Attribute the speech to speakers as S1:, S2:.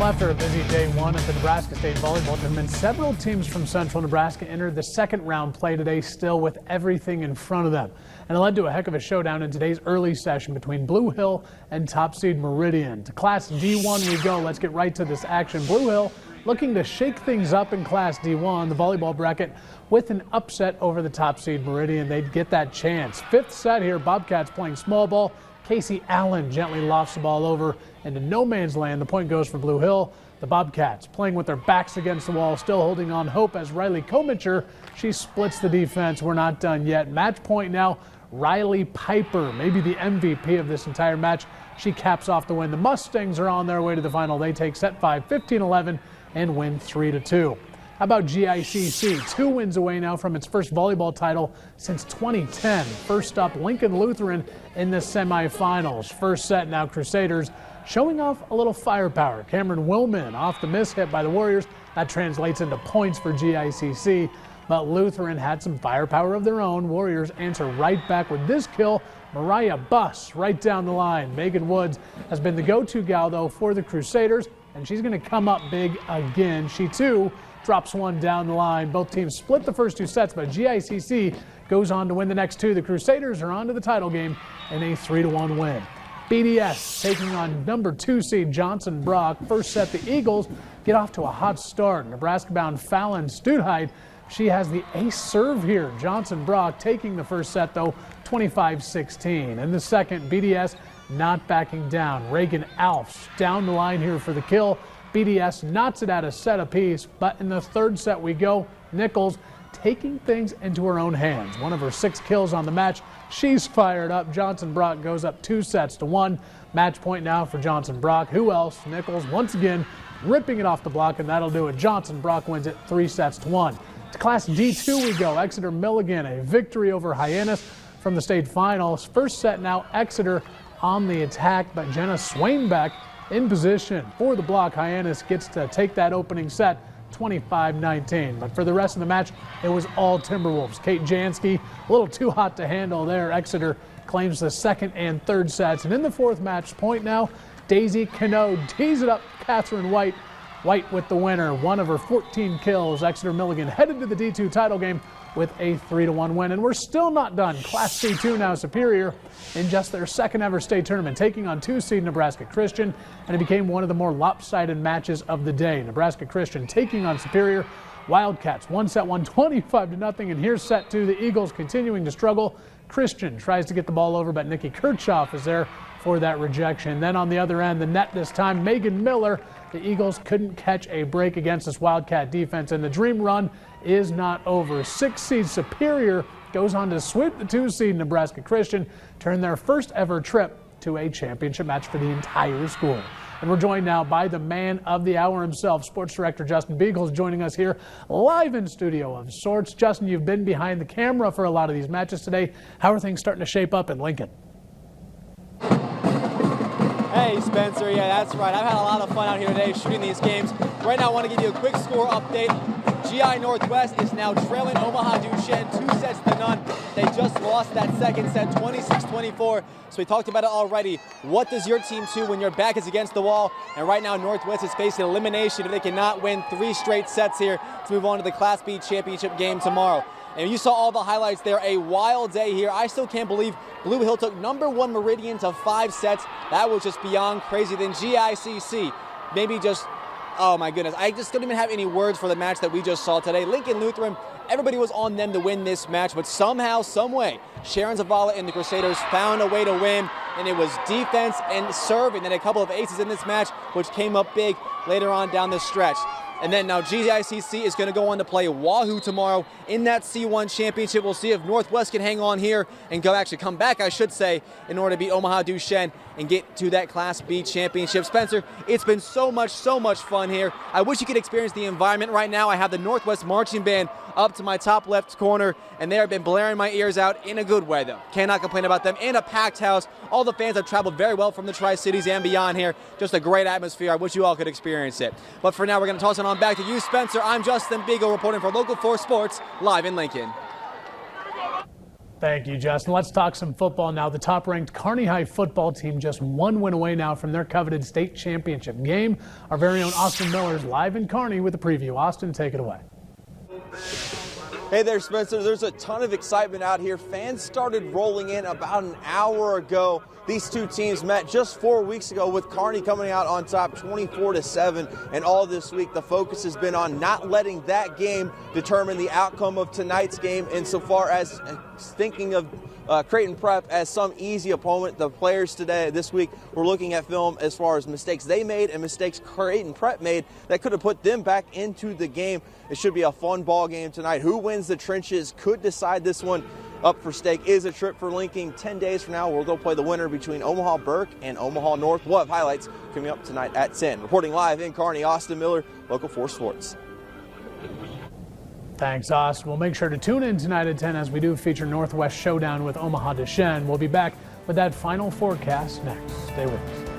S1: Well, after a busy day one at the Nebraska State Volleyball Tournament, several teams from Central Nebraska entered the second round play today, still with everything in front of them. And it led to a heck of a showdown in today's early session between Blue Hill and top seed Meridian. To Class D1 we go. Let's get right to this action. Blue Hill looking to shake things up in Class D1, the volleyball bracket, with an upset over the top seed Meridian. They'd get that chance. Fifth set here, Bobcats playing small ball. Casey Allen gently lofts the ball over into no man's land. The point goes for Blue Hill. The Bobcats playing with their backs against the wall, still holding on hope as Riley Komicher, she splits the defense. We're not done yet. Match point now, Riley Piper, maybe the MVP of this entire match. She caps off the win. The Mustangs are on their way to the final. They take set 5, 15-11, and win 3-2. How about GICC? 2 wins away now from its first volleyball title since 2010. First up, Lincoln Lutheran in the semifinals. First set now, Crusaders showing off a little firepower. Cameron Willman off the miss hit by the Warriors. That translates into points for GICC. But Lutheran had some firepower of their own. Warriors answer right back with this kill. Mariah Buss right down the line. Megan Woods has been the go-to gal, though, for the Crusaders, and she's going to come up big again. She, too, drops one down the line. Both teams split the first 2 sets, but GICC goes on to win the next 2. The Crusaders are on to the title game in a 3-1 win. BDS taking on number 2 seed Johnson Brock. First set, the Eagles get off to a hot start. Nebraska-bound Fallon Studheit, she has the ace serve here. Johnson Brock taking the first set, though, 25-16. In the second, BDS not backing down. Reagan Alfs down the line here for the kill. BDS knots it at a set apiece, but in the third set we go. Nichols taking things into her own hands. One of her 6 kills on the match. She's fired up. Johnson Brock goes up 2-1. Match point now for Johnson Brock. Who else? Nichols once again ripping it off the block, and that'll do it. Johnson Brock wins it 3-1. To Class D2 we go. Exeter Milligan, a victory over Hyannis from the state finals. First set now, Exeter on the attack, but Jenna Swainbeck in position for the block. Hyannis gets to take that opening set 25-19. But for the rest of the match, it was all Timberwolves. Kate Jansky, a little too hot to handle there. Exeter claims the second and third sets. And in the fourth match point now, Daisy Cano tees it up. Catherine White. White with the winner. One of her 14 kills. Exeter Milligan headed to the D2 title game with a 3-1 win. And we're still not done. Class C2 now, Superior in just their second ever state tournament, taking on 2 seed Nebraska Christian, and it became one of the more lopsided matches of the day. Nebraska Christian taking on Superior. Wildcats 1 set 1, 25-0, and here's set 2. The Eagles continuing to struggle. Christian tries to get the ball over, but Nikki Kirchhoff is there for that rejection. Then on the other end, the net this time, Megan Miller. The Eagles couldn't catch a break against this Wildcat defense, and the dream run is not over. 6 seed Superior goes on to sweep the 2 seed Nebraska Christian, turn their first ever trip to a championship match for the entire school. And we're joined now by the man of the hour himself, Sports Director Justin Beagles, joining us here live in studio of sorts. Justin, you've been behind the camera for a lot of these matches today. How are things starting to shape up in Lincoln?
S2: Hey Spencer, yeah, that's right. I've had a lot of fun out here today shooting these games. Right now I want to give you a quick score update. GI Northwest is now trailing Omaha Duchesne 2-0. They just lost that second set 26-24. So we talked about it already. What does your team do when your back is against the wall? And right now Northwest is facing elimination if they cannot win 3 straight sets here to move on to the Class B championship game tomorrow. And you saw all the highlights there. A wild day here. I still can't believe Blue Hill took number 1 Meridian to 5 sets. That was just beyond crazy. Then GICC, maybe just, oh my goodness. I just don't even have any words for the match that we just saw today. Lincoln Lutheran, everybody was on them to win this match, but somehow, some way, Sharon Zavala and the Crusaders found a way to win, and it was defense and serving. Then a couple of aces in this match, which came up big later on down the stretch. And then now GICC is going to go on to play Wahoo tomorrow in that C1 championship. We'll see if Northwest can hang on here and come back, I should say, in order to beat Omaha Duchesne and get to that Class B championship. Spencer, it's been so much fun here. I wish you could experience the environment right now. I have the Northwest Marching Band up to my top left corner, and they have been blaring my ears out in a good way, though. Cannot complain about them. And a packed house. All the fans have traveled very well from the Tri-Cities and beyond here. Just a great atmosphere. I wish you all could experience it. But for now, we're going to toss it on back to you, Spencer. I'm Justin Beagle reporting for Local 4 Sports, live in Lincoln.
S1: Thank you, Justin. Let's talk some football now. The top-ranked Kearney High football team just one win away now from their coveted state championship game. Our very own Austin Miller is live in Kearney with a preview. Austin, take it away.
S3: Hey there, Spencer. There's a ton of excitement out here. Fans started rolling in about an hour ago. These two teams met just 4 weeks ago with Kearney coming out on top 24-7. And all this week, the focus has been on not letting that game determine the outcome of tonight's game insofar as thinking of Creighton Prep as some easy opponent. The players this week, were looking at film as far as mistakes they made and mistakes Creighton Prep made that could have put them back into the game. It should be a fun ball game tonight. Who wins the trenches could decide this one. Up for stake is a trip for Lincoln. 10 days from now, we'll go play the winner between Omaha Burke and Omaha North. We'll have highlights coming up tonight at 10. Reporting live in Kearney, Austin Miller, Local 4 Sports.
S1: Thanks, Austin. We'll make sure to tune in tonight at 10 as we do feature Northwest Showdown with Omaha Deschênes. We'll be back with that final forecast next. Stay with us.